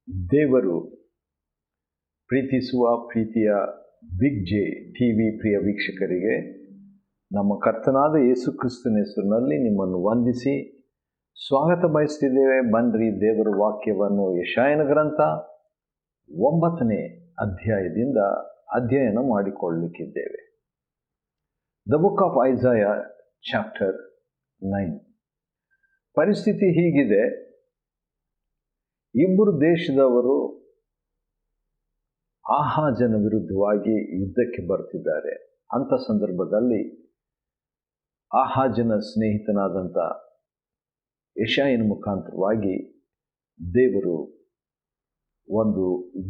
ದೇವರು ಪ್ರೀತಿಸುವ ಪ್ರೀತಿಯ ಬಿಗ್ ಜೆ ಟಿವಿ ಪ್ರಿಯ ವೀಕ್ಷಕರಿಗೆ ನಮ್ಮ ಕರ್ತನಾದ ಯೇಸು ಕ್ರಿಸ್ತನ ಹೆಸರಿನಲ್ಲಿ ನಿಮ್ಮನ್ನು ವಂದಿಸಿ ಸ್ವಾಗತ ಬಯಸ್ತಿದ್ದೇವೆ. ಬನ್ರಿ ದೇವರ ವಾಕ್ಯವನ್ನು ಯೆಶಾಯನ ಗ್ರಂಥ 9ನೇ ಅಧ್ಯಾಯದಿಂದ ಅಧ್ಯಯನ ಮಾಡಿಕೊಳ್ಳಲಿಕ್ಕಿದ್ದೇವೆ. The book of Isaiah chapter 9. ಪರಿಸ್ಥಿತಿ ಹೀಗಿದೆ. ಇಬ್ಬರು ದೇಶದವರು ಆಹಾಜನ ವಿರುದ್ಧವಾಗಿ ಯುದ್ಧಕ್ಕೆ ಬರ್ತಿದ್ದಾರೆ. ಅಂಥ ಸಂದರ್ಭದಲ್ಲಿ ಆಹಾಜನ ಸ್ನೇಹಿತನಾದಂಥ ಯೆಶಾಯನ ಮುಖಾಂತರವಾಗಿ ದೇವರು ಒಂದು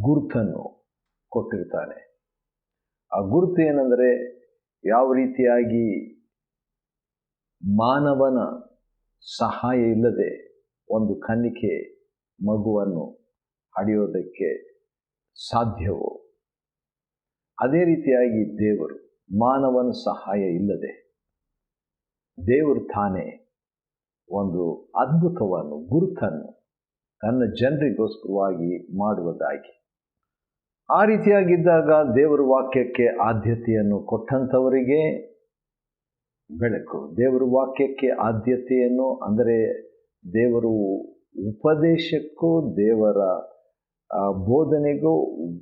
ಗುರುತನ್ನು ಕೊಟ್ಟಿರ್ತಾನೆ. ಆ ಗುರುತು ಏನೆಂದರೆ, ಯಾವ ರೀತಿಯಾಗಿ ಮಾನವನ ಸಹಾಯ ಇಲ್ಲದೆ ಒಂದು ಕನ್ನಿಕೆ ಮಗುವನ್ನು ಹಡೆಯೋದಕ್ಕೆ ಸಾಧ್ಯವೋ, ಅದೇ ರೀತಿಯಾಗಿ ದೇವರು ಮಾನವನ ಸಹಾಯ ಇಲ್ಲದೆ ದೇವರು ತಾನೇ ಒಂದು ಅದ್ಭುತವನ್ನು, ಗುರುತನ್ನು ತನ್ನ ಜನರಿಗೋಸ್ಕರವಾಗಿ ಮಾಡುವುದಾಗಿ. ಆ ರೀತಿಯಾಗಿದ್ದಾಗ ದೇವರ ವಾಕ್ಯಕ್ಕೆ ಆದ್ಯತೆಯನ್ನು ಕೊಟ್ಟಂಥವರಿಗೆ ಬೆಳಕು, ದೇವರ ವಾಕ್ಯಕ್ಕೆ ಆದ್ಯತೆಯನ್ನು ಅಂದರೆ ದೇವರು ಉಪದೇಶಕ್ಕೂ ದೇವರ ಬೋಧನೆಗೂ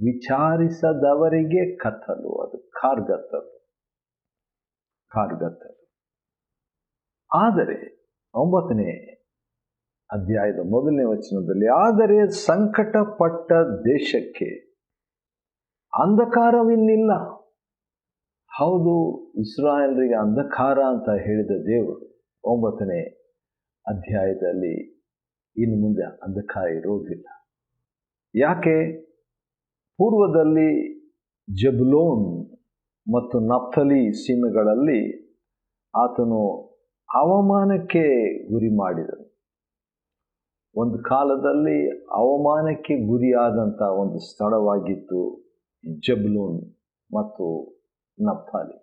ವಿಚಾರಿಸದವರಿಗೆ ಕತ್ತಲು, ಅದು ಕಾರ್ಗತ್ತಲು. ಆದರೆ 9ನೇ ಅಧ್ಯಾಯದ 1ನೇ ವಚನದಲ್ಲಿ, ಆದರೆ ಸಂಕಟಪಟ್ಟ ದೇಶಕ್ಕೆ ಅಂಧಕಾರವಿನ್ನಿಲ್ಲ. ಹೌದು, ಇಸ್ರಾಯೇಲರಿಗೆ ಅಂಧಕಾರ ಅಂತ ಹೇಳಿದ ದೇವರು 9ನೇ ಅಧ್ಯಾಯದಲ್ಲಿ ಇನ್ನು ಮುಂದೆ ಅಂಧಕಾರ ಇರೋದಿಲ್ಲ. ಯಾಕೆ? ಪೂರ್ವದಲ್ಲಿ ಜಬುಲೋನ್ ಮತ್ತು ನಫ್ತಲಿ ಸೀಮೆಗಳಲ್ಲಿ ಆತನು ಅವಮಾನಕ್ಕೆ ಗುರಿ ಮಾಡಿದನು. ಒಂದು ಕಾಲದಲ್ಲಿ ಅವಮಾನಕ್ಕೆ ಗುರಿಯಾದಂಥ ಒಂದು ಸ್ಥಳವಾಗಿತ್ತು ಜಬುಲೋನ್ ಮತ್ತು ನಫ್ತಾಲಿ.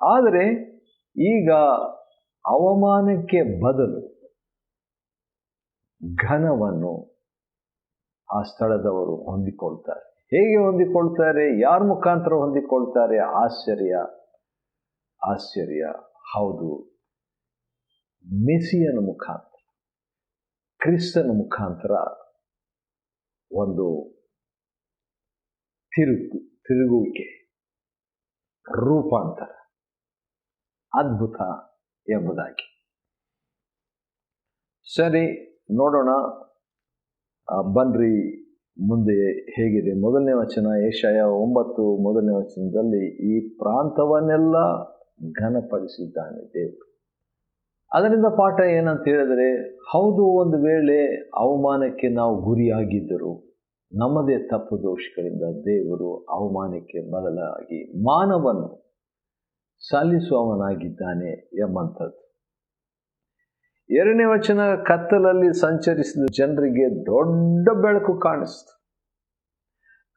ಆದರೆ ಈಗ ಅವಮಾನಕ್ಕೆ ಬದಲು ಘನವನ್ನು ಆ ಸ್ಥಳದವರು ಹೊಂದಿಕೊಳ್ತಾರೆ. ಹೇಗೆ ಹೊಂದಿಕೊಳ್ತಾರೆ? ಯಾರ ಮುಖಾಂತರ ಹೊಂದಿಕೊಳ್ತಾರೆ? ಆಶ್ಚರ್ಯ. ಹೌದು, ಮೆಸಿಯನ ಮುಖಾಂತರ, ಕ್ರಿಸ್ತನ ಮುಖಾಂತರ ಒಂದು ತಿರುಗುವಿಕೆ, ರೂಪಾಂತರ, ಅದ್ಭುತ ಎಂಬುದಾಗಿ. ಸರಿ, ನೋಡೋಣ ಬನ್ರಿ ಮುಂದೆ ಹೇಗಿದೆ. 1ನೇ ವಚನ, ಯೆಶಾಯ 9 1ನೇ ವಚನದಲ್ಲಿ, ಈ ಪ್ರಾಂತವನ್ನೆಲ್ಲ ಘನಪಡಿಸಿದ್ದಾನೆ ದೇವರು. ಅದರಿಂದ ಪಾಠ ಏನಂತ ಹೇಳಿದರೆ, ಹೌದು, ಒಂದು ವೇಳೆ ಅವಮಾನಕ್ಕೆ ನಾವು ಗುರಿಯಾಗಿದ್ದರು, ನಮ್ಮದೇ ತಪ್ಪು ದೋಷಗಳಿಂದ ದೇವರು ಅವಮಾನಕ್ಕೆ ಬದಲಾಗಿ ಮಾನವನ್ನು ಸಲ್ಲಿಸುವವನಾಗಿದ್ದಾನೆ ಎಂಬಂಥದ್ದು. 2ನೇ ವಚನ, ಕತ್ತಲಲ್ಲಿ ಸಂಚರಿಸಿದ ಜನರಿಗೆ ದೊಡ್ಡ ಬೆಳಕು ಕಾಣಿಸ್ತು,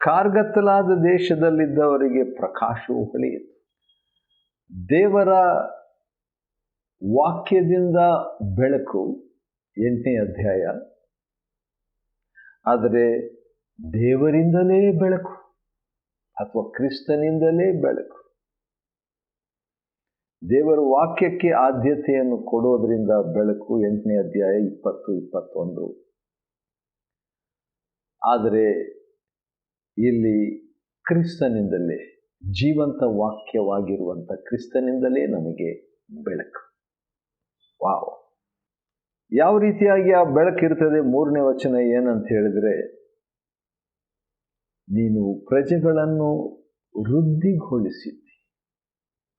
ಕಾರ್ಗತ್ತಲಾದ ದೇಶದಲ್ಲಿದ್ದವರಿಗೆ ಪ್ರಕಾಶವು ಹೊಳೆಯಿತು. ದೇವರ ವಾಕ್ಯದಿಂದ ಬೆಳಕು 8ನೇ ಅಧ್ಯಾಯ. ಆದರೆ ದೇವರಿಂದಲೇ ಬೆಳಕು ಅಥವಾ ಕ್ರಿಸ್ತನಿಂದಲೇ ಬೆಳಕು. ದೇವರ ವಾಕ್ಯಕ್ಕೆ ಆದ್ಯತೆಯನ್ನು ಕೊಡೋದ್ರಿಂದ ಬೆಳಕು. 8ನೇ ಅಧ್ಯಾಯ 20, 21. ಆದರೆ ಇಲ್ಲಿ ಕ್ರಿಸ್ತನಿಂದಲೇ, ಜೀವಂತ ವಾಕ್ಯವಾಗಿರುವಂಥ ಕ್ರಿಸ್ತನಿಂದಲೇ ನಮಗೆ ಬೆಳಕು. ವಾವ್! ಯಾವ ರೀತಿಯಾಗಿ ಆ ಬೆಳಕಿರ್ತದೆ? 3ನೇ ವಚನ ಏನಂತ ಹೇಳಿದರೆ, ನೀನು ಪ್ರಜೆಗಳನ್ನು ವೃದ್ಧಿಗೊಳಿಸಿದ್ದಿ,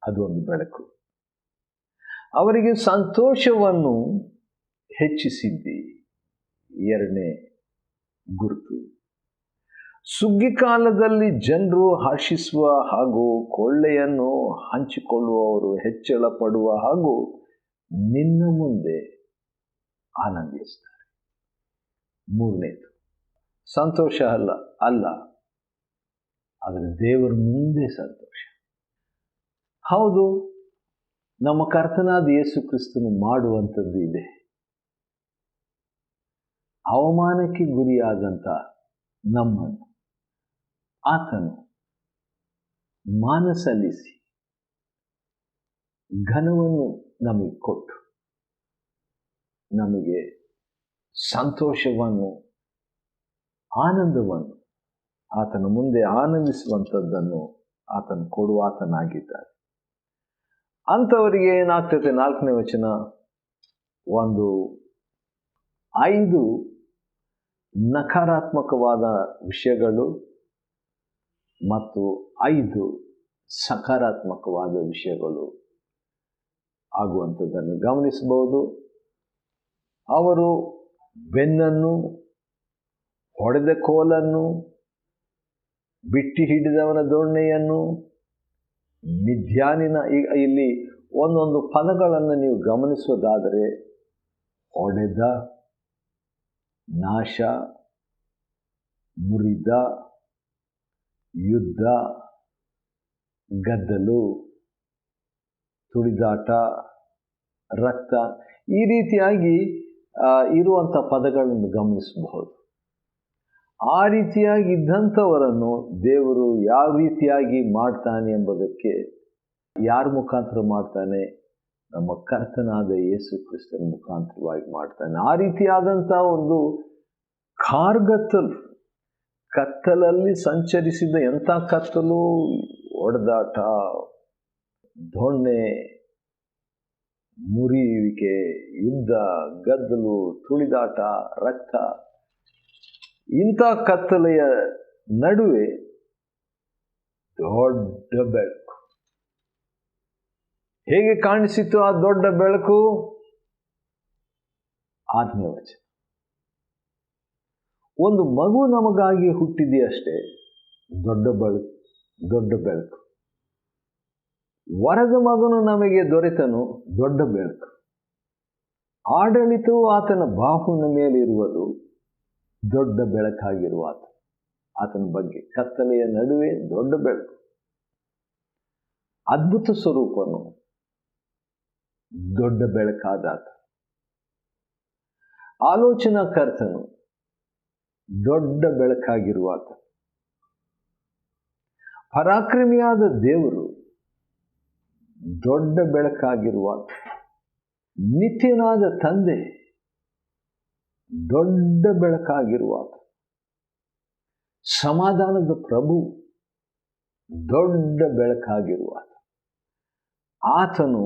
ಅದೊಂದು ಬೆಳಕು. ಅವರಿಗೆ ಸಂತೋಷವನ್ನು ಹೆಚ್ಚಿಸಿದ್ದಿ, 2ನೇ ಗುರುತು. ಸುಗ್ಗಿ ಕಾಲದಲ್ಲಿ ಜನರು ಹರ್ಷಿಸುವ ಹಾಗೂ ಕೊಳ್ಳೆಯನ್ನು ಹಂಚಿಕೊಳ್ಳುವವರು ಹೆಚ್ಚಳ ಪಡುವ ಹಾಗೂ ನಿನ್ನ ಮುಂದೆ ಆನಂದಿಸ್ತಾರೆ. 3ನೇದು ಸಂತೋಷ ಅಲ್ಲ, ಆದರೆ ದೇವರ ಮುಂದೆ ಸಂತೋಷ. ಹೌದು, ನಮ್ಮ ಕರ್ತನಾದ ಯೇಸು ಕ್ರಿಸ್ತನು ಮಾಡುವಂಥದ್ದು ಇದೆ. ಅವಮಾನಕ್ಕೆ ಗುರಿಯಾದಂಥ ನಮ್ಮನ್ನು ಆತನು ಮಾನ ಸಲ್ಲಿಸಿ ಘನವನ್ನು ನಮಗೆ ಕೊಟ್ಟು ನಮಗೆ ಸಂತೋಷವನ್ನು, ಆನಂದವನ್ನು, ಆತನ ಮುಂದೆ ಆನಂದಿಸುವಂಥದ್ದನ್ನು ಆತನು ಕೊಡುವ ಆತನಾಗಿದ್ದಾನೆ. ಅಂಥವರಿಗೆ ಏನಾಗ್ತದೆ? 4ನೇ ವಚನ, ಒಂದು 5 ನಕಾರಾತ್ಮಕವಾದ ವಿಷಯಗಳು ಮತ್ತು 5 ಸಕಾರಾತ್ಮಕವಾದ ವಿಷಯಗಳು ಆಗುವಂಥದ್ದನ್ನು ಗಮನಿಸಬಹುದು. ಅವರು ಬೆನ್ನನ್ನು, ಹೊಡೆದ ಕೋಲನ್ನು, ಬಿಟ್ಟಿ ಹಿಡಿದವನ ದೊಣ್ಣೆಯನ್ನು, ಮಿಥ್ಯಾನಿನ, ಈಗ ಇಲ್ಲಿ ಒಂದೊಂದು ಪದಗಳನ್ನು ನೀವು ಗಮನಿಸೋದಾದರೆ, ಹೊಡೆದ, ನಾಶ, ಮುರಿದ, ಯುದ್ಧ, ಗದ್ದಲು, ತುಳಿದಾಟ, ರಕ್ತ, ಈ ರೀತಿಯಾಗಿ ಇರುವಂಥ ಪದಗಳನ್ನು ಗಮನಿಸಬಹುದು. ಆ ರೀತಿಯಾಗಿ ಇದ್ದಂಥವರನ್ನು ದೇವರು ಯಾವ ರೀತಿಯಾಗಿ ಮಾಡ್ತಾನೆ ಎಂಬುದಕ್ಕೆ ಯಾರ ಮುಖಾಂತರ ಮಾಡ್ತಾನೆ? ನಮ್ಮ ಕರ್ತನಾದ ಯೇಸು ಕ್ರಿಸ್ತನ ಮುಖಾಂತರವಾಗಿ ಮಾಡ್ತಾನೆ. ಆ ರೀತಿಯಾದಂಥ ಒಂದು ಕತ್ತಲಲ್ಲಿ ಸಂಚರಿಸಿದ ಎಂಥ ಕತ್ತಲು, ಹೊಡೆದಾಟ, ದೊಣ್ಣೆ, ಮುರಿಯುವಿಕೆ, ಯುದ್ಧ, ಗದ್ದಲು, ತುಳಿದಾಟ, ರಕ್ತ, ಇಂಥ ಕತ್ತಲೆಯ ನಡುವೆ ದೊಡ್ಡ ಬೆಳಕು. ಹೇಗೆ ಕಾಣಿಸಿತು ಆ ದೊಡ್ಡ ಬೆಳಕು? 6ನೇ ವಚನ, ಒಂದು ಮಗು ನಮಗಾಗಿ ಹುಟ್ಟಿದೆಯಷ್ಟೇ, ದೊಡ್ಡ ಬೆಳಕು. ವರದ ಮಗನು ನಮಗೆ ದೊರೆತನು, ದೊಡ್ಡ ಬೆಳಕು. ಆಡಳಿತವು ಆತನ ಬಾಹುವಿನ ಮೇಲಿರುವುದು, ದೊಡ್ಡ ಬೆಳಕಾಗಿರುವ ಆತನ ಬಗ್ಗೆ. ಕತ್ತಲೆಯ ನಡುವೆ ದೊಡ್ಡ ಬೆಳಕು. ಅದ್ಭುತ ಸ್ವರೂಪನು, ದೊಡ್ಡ ಬೆಳಕಾದ ಆತ. ಆಲೋಚನಾ ಕರ್ತನು, ದೊಡ್ಡ ಬೆಳಕಾಗಿರುವ ಆತ. ಪರಾಕ್ರಮಿಯಾದ ದೇವರು, ದೊಡ್ಡ ಬೆಳಕಾಗಿರುವ ಆತ. ನಿತ್ಯನಾದ ತಂದೆ, ದೊಡ್ಡ ಬೆಳಕಾಗಿರುವ ಆತ. ಸಮಾಧಾನದ ಪ್ರಭು, ದೊಡ್ಡ ಬೆಳಕಾಗಿರುವ ಆತ. ಆತನು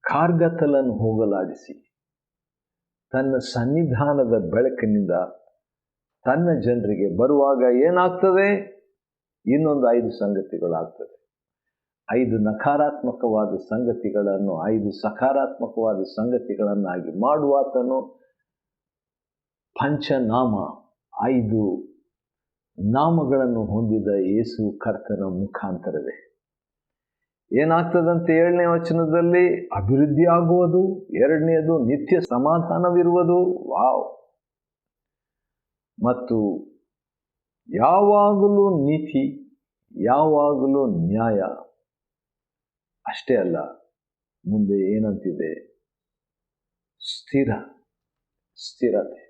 ಕಾರ್ಗತ್ತಲನ್ನು ಹೋಗಲಾಡಿಸಿ ತನ್ನ ಸನ್ನಿಧಾನದ ಬೆಳಕಿನಿಂದ ತನ್ನ ಜನರಿಗೆ ಬರುವಾಗ ಏನಾಗ್ತದೆ? ಇನ್ನೊಂದು 5 ಸಂಗತಿಗಳಾಗ್ತದೆ. 5 ನಕಾರಾತ್ಮಕವಾದ ಸಂಗತಿಗಳನ್ನು 5 ಸಕಾರಾತ್ಮಕವಾದ ಸಂಗತಿಗಳನ್ನಾಗಿ ಮಾಡುವಾತನು ಪಂಚನಾಮ, 5 ನಾಮಗಳನ್ನು ಹೊಂದಿದ ಯೇಸು ಕರ್ತನ ಮುಖಾಂತರವೇ. ಏನಾಗ್ತದಂತೆ? 7ನೇ ವಚನದಲ್ಲಿ ಅಭಿವೃದ್ಧಿ ಆಗುವುದು, 2ನೇದು ನಿತ್ಯ ಸಮಾಧಾನವಿರುವುದು, ವಾವ್, ಮತ್ತು ಯಾವಾಗಲೂ ನೀತಿ, ಯಾವಾಗಲೂ ನ್ಯಾಯ. ಅಷ್ಟೇ ಅಲ್ಲ, ಮುಂದೆ ಏನಂತಿದೆ? ಸ್ಥಿರತೆ.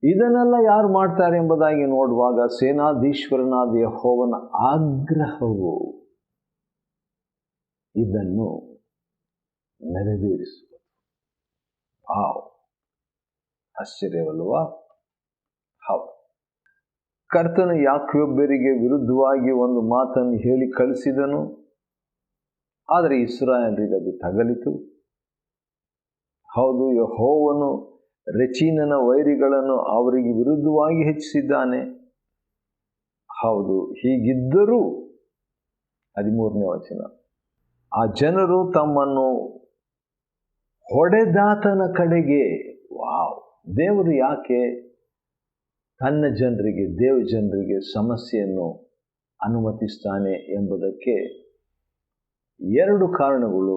ಇದನ್ನೆಲ್ಲ ಯಾರು ಮಾಡ್ತಾರೆ ಎಂಬುದಾಗಿ ನೋಡುವಾಗ, ಸೇನಾಧೀಶ್ವರನಾದ ಯೆಹೋವನ ಆಗ್ರಹವು ಇದನ್ನು ನೆರವೇರಿಸುವುದು. ವಾವ್, ಆಶ್ಚರ್ಯವಲ್ವಾ? ಹೌದು. ಕರ್ತನು ಯಾಕೋಬ್ಯರಿಗೆ ವಿರುದ್ಧವಾಗಿ ಒಂದು ಮಾತನ್ನು ಹೇಳಿ ಕಳಿಸಿದನು, ಆದರೆ ಇಸ್ರಾಯೇಲರಿಗೆ ಅದು ತಗಲಿತು. ಹೌದು, ಯೆಹೋವನು ರೆಚೀನನ ವೈರಿಗಳನ್ನು ಅವರಿಗೆ ವಿರುದ್ಧವಾಗಿ ಹೆಚ್ಚಿಸಿದ್ದಾನೆ. ಹೌದು, ಹೀಗಿದ್ದರೂ 13ನೇ ವಚನ, ಆ ಜನರು ತಮ್ಮನ್ನು ಹೊಡೆದಾತನ ಕಡೆಗೆ. ವಾವ್, ದೇವರು ಯಾಕೆ ತನ್ನ ಜನರಿಗೆ, ಜನರಿಗೆ ಸಮಸ್ಯೆಯನ್ನು ಅನುಮತಿಸ್ತಾನೆ ಎಂಬುದಕ್ಕೆ 2 ಕಾರಣಗಳು.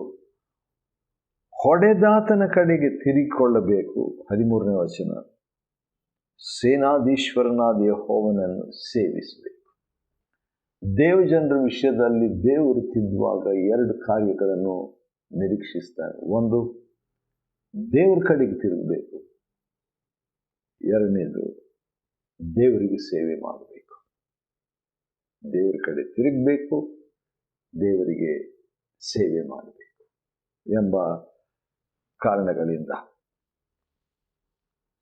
ಹೊಡೆದಾತನ ಕಡೆಗೆ ತಿರುಗಿಕೊಳ್ಳಬೇಕು, 13ನೇ ವಚನ. ಸೇನಾಧೀಶ್ವರನಾದ ಯೆಹೋವನನ್ನು ಸೇವಿಸಬೇಕು. ಜನರ ವಿಷಯದಲ್ಲಿ ದೇವರು ತಿದ್ದುವಾಗ 2 ಕಾರ್ಯಗಳನ್ನು ನಿರೀಕ್ಷಿಸ್ತಾನೆ. ಒಂದು, ದೇವರ ಕಡೆಗೆ ತಿರುಗಬೇಕು. ಎರಡನೇದು ದೇವರಿಗೆ ಸೇವೆ ಮಾಡಬೇಕು, ದೇವರ ಕಡೆ ತಿರುಗಬೇಕು, ದೇವರಿಗೆ ಸೇವೆ ಮಾಡಬೇಕು ಎಂಬ ಕಾರಣಗಳಿಂದ.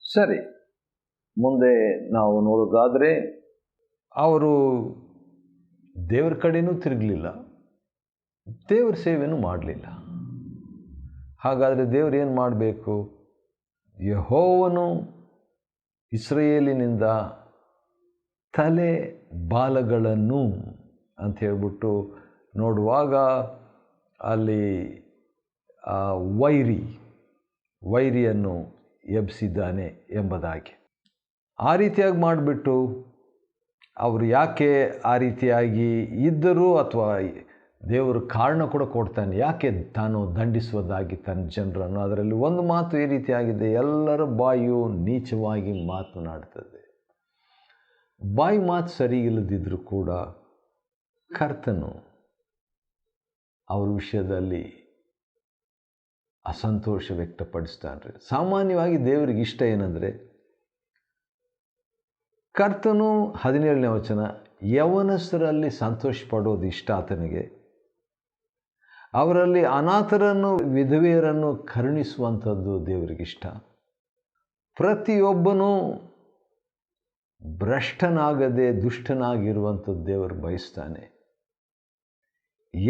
ಸರಿ, ಮುಂದೆ ನಾವು ನೋಡೋದಾದರೆ ಅವರು ದೇವರ ಕಡೆನೂ ತಿರುಗಲಿಲ್ಲ, ದೇವರ ಸೇವೆನೂ ಮಾಡಲಿಲ್ಲ. ಹಾಗಾದರೆ ದೇವರು ಏನು ಮಾಡಬೇಕು? ಯೆಹೋವನು ಇಸ್ರಾಯೇಲಿನಿಂದ ತಲೆ ಬಾಲಗಳನ್ನು ಅಂತ ಹೇಳ್ಬಿಟ್ಟು ನೋಡುವಾಗ ಅಲ್ಲಿ ವೈರಿಯನ್ನು ಎಬ್ಬಿಸಿದ್ದಾನೆ ಎಂಬುದಾಗಿ ಆ ರೀತಿಯಾಗಿ ಮಾಡಿಬಿಟ್ಟು ಅವರು ಯಾಕೆ ಆ ರೀತಿಯಾಗಿ ಇದ್ದರು, ಅಥವಾ ದೇವರು ಕಾರಣ ಕೂಡ ಕೊಡ್ತಾನೆ ಯಾಕೆ ತಾನು ದಂಡಿಸುವುದಾಗಿ ತನ್ನ ಜನರನ್ನು. ಅದರಲ್ಲಿ ಒಂದು ಮಾತು ಈ ರೀತಿಯಾಗಿದೆ, ಎಲ್ಲರ ಬಾಯಿಯು ನೀಚವಾಗಿ ಮಾತನಾಡ್ತದೆ. ಬಾಯಿ ಮಾತು ಸರಿ ಇಲ್ಲದಿದ್ದರೂ ಕೂಡ ಕರ್ತನು ಅವ್ರ ವಿಷಯದಲ್ಲಿ ಅಸಂತೋಷ ವ್ಯಕ್ತಪಡಿಸ್ತಾನೆ. ಸಾಮಾನ್ಯವಾಗಿ ದೇವರಿಗೆ ಇಷ್ಟ ಏನಂದರೆ, ಕರ್ತನು 17ನೇ ವಚನ, ಯೌವನಸ್ಥರಲ್ಲಿ ಸಂತೋಷ ಪಡೋದು ಇಷ್ಟ ಆತನಿಗೆ, ಅವರಲ್ಲಿ ಅನಾಥರನ್ನು ವಿಧವೆಯರನ್ನು ಕರುಣಿಸುವಂಥದ್ದು ದೇವರಿಗಿಷ್ಟ. ಪ್ರತಿಯೊಬ್ಬನೂ ಭ್ರಷ್ಟನಾಗದೆ ದುಷ್ಟನಾಗಿರುವಂಥದ್ದು ದೇವರು ಬಯಸ್ತಾನೆ.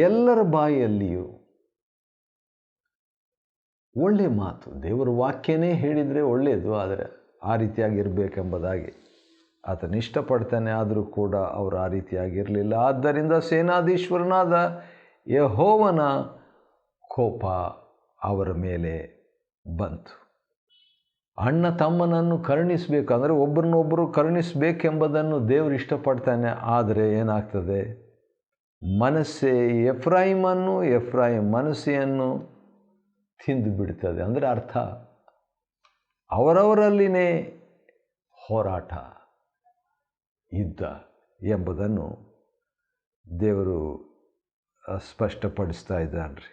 ಎಲ್ಲರ ಬಾಯಿಯಲ್ಲಿಯೂ ಒಳ್ಳೆಯ ಮಾತು, ದೇವರ ವಾಕ್ಯನೇ ಹೇಳಿದರೆ ಒಳ್ಳೆಯದು, ಆದರೆ ಆ ರೀತಿಯಾಗಿರಬೇಕೆಂಬುದಾಗಿ ಆತನು ಇಷ್ಟಪಡ್ತಾನೆ. ಆದರೂ ಕೂಡ ಅವರು ಆ ರೀತಿಯಾಗಿರಲಿಲ್ಲ. ಆದ್ದರಿಂದ ಸೇನಾಧೀಶ್ವರನಾದ ಯೆಹೋವನ ಕೋಪ ಅವರ ಮೇಲೆ ಬಂತು. ಅಣ್ಣ ತಮ್ಮನನ್ನು ಕರುಣಿಸಬೇಕು ಅಂದರೆ ಒಬ್ಬರನ್ನೊಬ್ಬರು ಕರುಣಿಸಬೇಕೆಂಬುದನ್ನು ದೇವರು ಇಷ್ಟಪಡ್ತಾನೆ. ಆದರೆ ಏನಾಗ್ತದೆ, ಎಫ್ರಾಯಿಮ್ ಮನಸ್ಸೆಯನ್ನು ತಿಂದು ಬಿಡ್ತದೆ. ಅಂದರೆ ಅರ್ಥ ಅವರವರಲ್ಲಿನೇ ಹೋರಾಟ, ಯುದ್ಧ ಎಂಬುದನ್ನು ದೇವರು ಸ್ಪಷ್ಟಪಡಿಸ್ತಾ ಇದ್ದಾನೆ.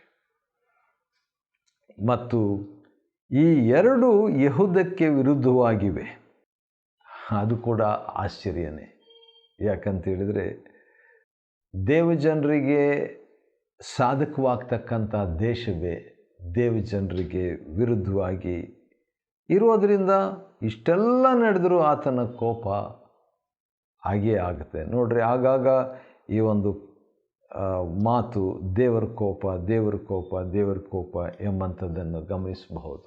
ಮತ್ತು ಈ ಎರಡು ಯೆಹೂದಕ್ಕೆ ವಿರುದ್ಧವಾಗಿವೆ. ಅದು ಕೂಡ ಆಶ್ಚರ್ಯನೇ. ಯಾಕಂತೇಳಿದರೆ ದೇವಜನರಿಗೆ ಸಾಧಕವಾಗ್ತಕ್ಕಂಥ ದೇಶವೇ ದೇವಜನರಿಗೆ ವಿರುದ್ಧವಾಗಿ ಇರೋದರಿಂದ ಇಷ್ಟೆಲ್ಲ ನಡೆದರೂ ಆತನ ಕೋಪ ಹಾಗೇ ಆಗುತ್ತೆ. ನೋಡ್ರಿ, ಆಗಾಗ ಈ ಒಂದು ಮಾತು ದೇವರ ಕೋಪ ಎಂಬಂಥದ್ದನ್ನು ಗಮನಿಸಬಹುದು.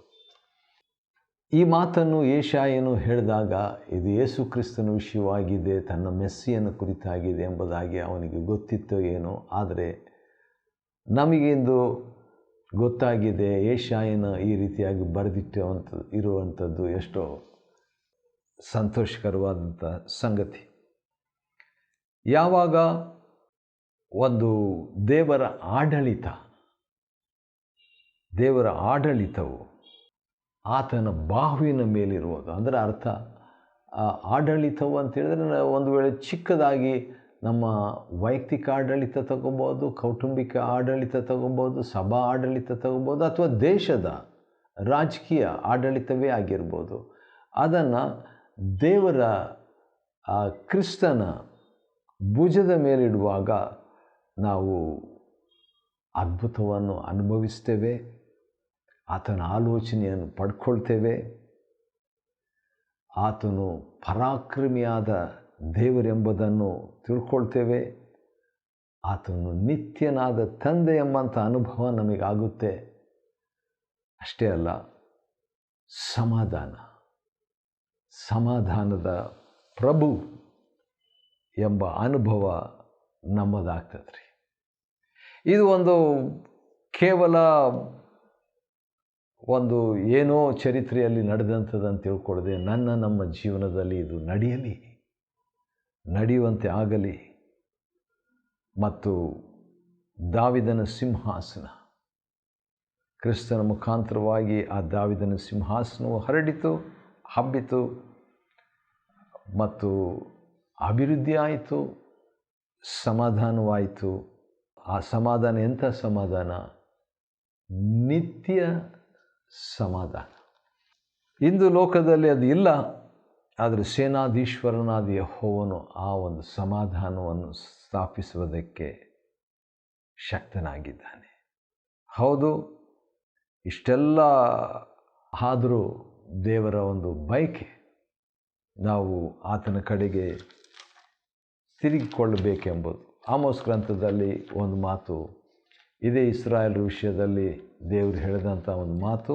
ಈ ಮಾತನ್ನು ಯೆಶಾಯನು ಹೇಳಿದಾಗ ಇದು ಯೇಸು ಕ್ರಿಸ್ತನ ವಿಷಯವಾಗಿದೆ, ತನ್ನ ಮೆಸ್ಸಿಯನ್ನು ಕುರಿತಾಗಿದೆ ಎಂಬುದಾಗಿ ಅವನಿಗೆ ಗೊತ್ತಿತ್ತೋ ಏನೋ. ಆದರೆ ನಮಗಿಂದು ಗೊತ್ತಾಗಿದೆ ಯೆಶಾಯನ ಈ ರೀತಿಯಾಗಿ ಇರುವಂಥದ್ದು ಎಷ್ಟೋ ಸಂತೋಷಕರವಾದಂಥ ಸಂಗತಿ. ಯಾವಾಗ ಒಂದು ದೇವರ ಆಡಳಿತವು ಆತನ ಬಾಹುವಿನ ಮೇಲಿರುವುದು, ಅಂದರೆ ಅರ್ಥ ಆಡಳಿತವು ಅಂತೇಳಿದ್ರೆ ಒಂದು ವೇಳೆ ಚಿಕ್ಕದಾಗಿ ನಮ್ಮ ವೈಯಕ್ತಿಕ ಆಡಳಿತ ತಗೋಬೋದು, ಕೌಟುಂಬಿಕ ಆಡಳಿತ ತಗೋಬೋದು, ಸಭಾ ಆಡಳಿತ ತಗೋಬೋದು, ಅಥವಾ ದೇಶದ ರಾಜಕೀಯ ಆಡಳಿತವೇ ಆಗಿರ್ಬೋದು. ಅದನ್ನು ದೇವರ ಕ್ರಿಸ್ತನ ಭುಜದ ಮೇಲಿಡುವಾಗ ನಾವು ಅದ್ಭುತವನ್ನು ಅನುಭವಿಸ್ತೇವೆ, ಆತನ ಆಲೋಚನೆಯನ್ನು ಪಡ್ಕೊಳ್ತೇವೆ. ಆತನು ಪರಾಕ್ರಮಿಯಾದ ದೇವರೆಂಬುದನ್ನು ತಿಳ್ಕೊಳ್ತೇವೆ. ಆತನು ನಿತ್ಯನಾದ ತಂದೆ ಎಂಬಂಥ ಅನುಭವ ನಮಗಾಗುತ್ತೆ. ಅಷ್ಟೇ ಅಲ್ಲ, ಸಮಾಧಾನದ ಪ್ರಭು ಎಂಬ ಅನುಭವ ನಮ್ಮದಾಗ್ತದೆ ರೀ. ಇದು ಕೇವಲ ಏನೋ ಚರಿತ್ರೆಯಲ್ಲಿ ನಡೆದಂಥದ್ದನ್ನು ತಿಳ್ಕೊಳ್ಳದೆ ನಮ್ಮ ಜೀವನದಲ್ಲಿ ಇದು ನಡೆಯುವಂತೆ ಆಗಲಿ. ಮತ್ತು ದಾವಿದನ ಸಿಂಹಾಸನ, ಕ್ರಿಸ್ತನ ಮುಖಾಂತರವಾಗಿ ಆ ದಾವಿದನ ಸಿಂಹಾಸನವು ಹಬ್ಬಿತು ಮತ್ತು ಅಭಿವೃದ್ಧಿ ಆಯಿತು, ಸಮಾಧಾನವಾಯಿತು. ಆ ಸಮಾಧಾನ ಎಂಥ ಸಮಾಧಾನ? ನಿತ್ಯ ಸಮಾಧಾನ. ಇಂದು ಲೋಕದಲ್ಲಿ ಅದು ಇಲ್ಲ. ಆದರೆ ಸೇನಾಧೀಶ್ವರನಾದ ಯೆಹೋವನು ಆ ಒಂದು ಸಮಾಧಾನವನ್ನು ಸ್ಥಾಪಿಸುವುದಕ್ಕೆ ಶಕ್ತನಾಗಿದ್ದಾನೆ. ಹೌದು, ಇಷ್ಟೆಲ್ಲ ಆದರೂ ದೇವರ ಒಂದು ಬಯಕೆ ನಾವು ಆತನ ಕಡೆಗೆ ತಿರುಗಿಕೊಳ್ಳಬೇಕೆಂಬುದು. ಆಮೋಸ್ ಗ್ರಂಥದಲ್ಲಿ ಒಂದು ಮಾತು ಇದೇ, ಇಸ್ರಾಯೇಲ್ ವಿಷಯದಲ್ಲಿ ದೇವರು ಹೇಳಿದಂಥ ಒಂದು ಮಾತು,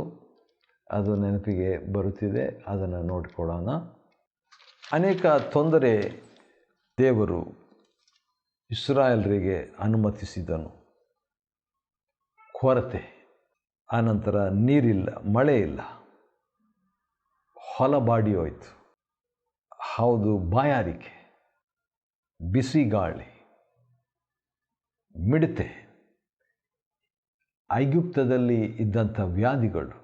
ಅದು ನೆನಪಿಗೆ ಬರುತ್ತಿದೆ, ಅದನ್ನು ನೋಡಿಕೊಳ್ಳೋಣ. ಅನೇಕ ತೊಂದರೆ ದೇವರು ಇಸ್ರಾಯೇಲರಿಗೆ ಅನುಮತಿಸಿದನು. ಕೊರತೆ, ಆನಂತರ ನೀರಿಲ್ಲ, ಮಳೆ ಇಲ್ಲ, ಹೊಲ ಬಾಡಿ ಹೋಯಿತು. ಹೌದು, ಬಾಯಾರಿಕೆ, ಬಿಸಿ ಗಾಳಿ, ಮಿಡತೆ, ಐಗುಪ್ತದಲ್ಲಿ ಇದ್ದಂಥ ವ್ಯಾಧಿಗಳು,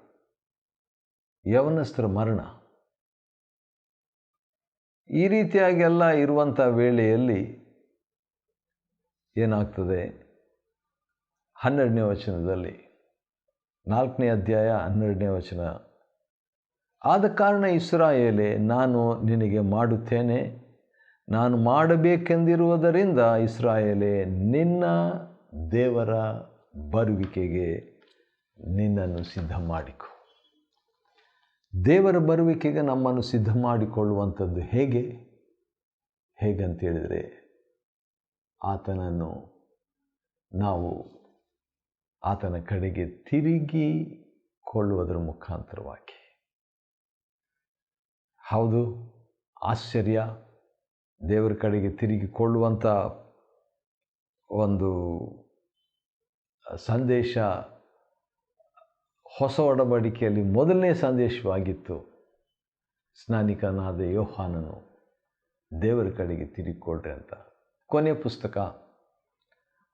ಯವನಸ್ಥರ ಮರಣ, ಈ ರೀತಿಯಾಗೆಲ್ಲ ಇರುವಂಥ ವೇಳೆಯಲ್ಲಿ ಏನಾಗ್ತದೆ? 12ನೇ ವಚನದಲ್ಲಿ, 4ನೇ ಅಧ್ಯಾಯ 12ನೇ ವಚನ, ಆದ ಕಾರಣ ಇಸ್ರಾಯೇಲೇ, ನಾನು ನಿನಗೆ ಮಾಡುತ್ತೇನೆ, ನಾನು ಮಾಡಬೇಕೆಂದಿರುವುದರಿಂದ ಇಸ್ರಾಯೇಲೇ, ನಿನ್ನ ದೇವರ ಬರುವಿಕೆಗೆ ನಿನ್ನನ್ನು ಸಿದ್ಧ ಮಾಡಿಕೊ. ದೇವರ ಬರುವಿಕೆಗೆ ನಮ್ಮನ್ನು ಸಿದ್ಧ ಮಾಡಿಕೊಳ್ಳುವಂಥದ್ದು ಹೇಗಂತೇಳಿದರೆ, ಆತನನ್ನು ನಾವು ಆತನ ಕಡೆಗೆ ತಿರುಗಿಕೊಳ್ಳುವುದರ ಮುಖಾಂತರವಾಗಿ. ಹೌದು, ಆಶ್ಚರ್ಯ, ದೇವರ ಕಡೆಗೆ ತಿರುಗಿಕೊಳ್ಳುವಂಥ ಒಂದು ಸಂದೇಶ ಹೊಸ ಒಡಂಬಡಿಕೆಯಲ್ಲಿ ಮೊದಲನೇ ಸಂದೇಶವಾಗಿತ್ತು. ಸ್ನಾನಿಕನಾದ ಯೋಹಾನನು ದೇವರ ಕಡೆಗೆ ತಿರುಗಿಕೊಳ್ಳ್ರಿ ಅಂತ. ಕೊನೆಯ ಪುಸ್ತಕ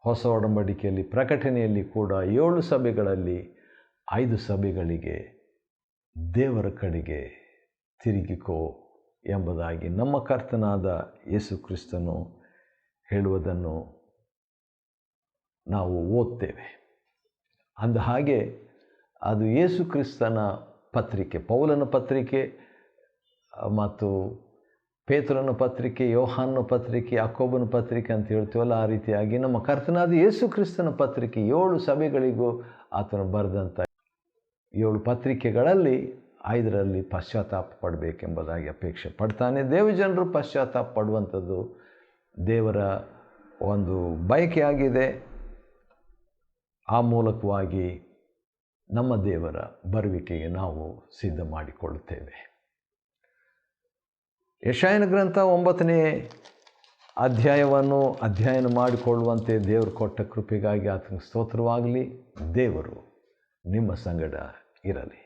ಹೊಸ ಒಡಂಬಡಿಕೆಯಲ್ಲಿ ಪ್ರಕಟಣೆಯಲ್ಲಿ ಕೂಡ 7 ಸಭೆಗಳಲ್ಲಿ 5 ಸಭೆಗಳಿಗೆ ದೇವರ ಕಡೆಗೆ ತಿರುಗಿಕೋ ಎಂಬುದಾಗಿ ನಮ್ಮ ಕರ್ತನಾದ ಯೇಸು ಕ್ರಿಸ್ತನು ಹೇಳುವುದನ್ನು ನಾವು ಓದ್ತೇವೆ. ಅಂದ ಹಾಗೆ ಅದು ಯೇಸು ಕ್ರಿಸ್ತನ ಪತ್ರಿಕೆ, ಪೌಲನ ಪತ್ರಿಕೆ ಮತ್ತು ಪೇತ್ರನ ಪತ್ರಿಕೆ, ಯೋಹಾನನ ಪತ್ರಿಕೆ, ಯಾಕೋಬನ ಪತ್ರಿಕೆ ಅಂತ ಹೇಳ್ತೀವಲ್ಲ, ಆ ರೀತಿಯಾಗಿ ನಮ್ಮ ಕರ್ತನಾದ ಯೇಸು ಕ್ರಿಸ್ತನ ಪತ್ರಿಕೆ 7 ಸಭೆಗಳಿಗೂ ಆತನು ಬರೆದಂಥ 7 ಪತ್ರಿಕೆಗಳಲ್ಲಿ 5ರಲ್ಲಿ ಪಶ್ಚಾತ್ತಾಪ ಪಡಬೇಕೆಂಬುದಾಗಿ ಅಪೇಕ್ಷೆ ಪಡ್ತಾನೆ. ದೇವಜನರು ಪಶ್ಚಾತ್ತಾಪ ಪಡುವಂಥದ್ದು ದೇವರ ಒಂದು ಬಯಕೆಯಾಗಿದೆ. ಆ ಮೂಲಕವಾಗಿ ನಮ್ಮ ದೇವರ ಬರುವಿಕೆಗೆ ನಾವು ಸಿದ್ಧ ಮಾಡಿಕೊಳ್ಳುತ್ತೇವೆ. ಯೆಶಾಯನ ಗ್ರಂಥ 9ನೇ ಅಧ್ಯಾಯವನ್ನು ಅಧ್ಯಯನ ಮಾಡಿಕೊಳ್ಳುವಂತೆ ದೇವರು ಕೊಟ್ಟ ಕೃಪೆಗಾಗಿ ಆತನಿಗೆ ಸ್ತೋತ್ರವಾಗಲಿ. ದೇವರು ನಿಮ್ಮ ಸಂಗಡ ಇರಲಿ.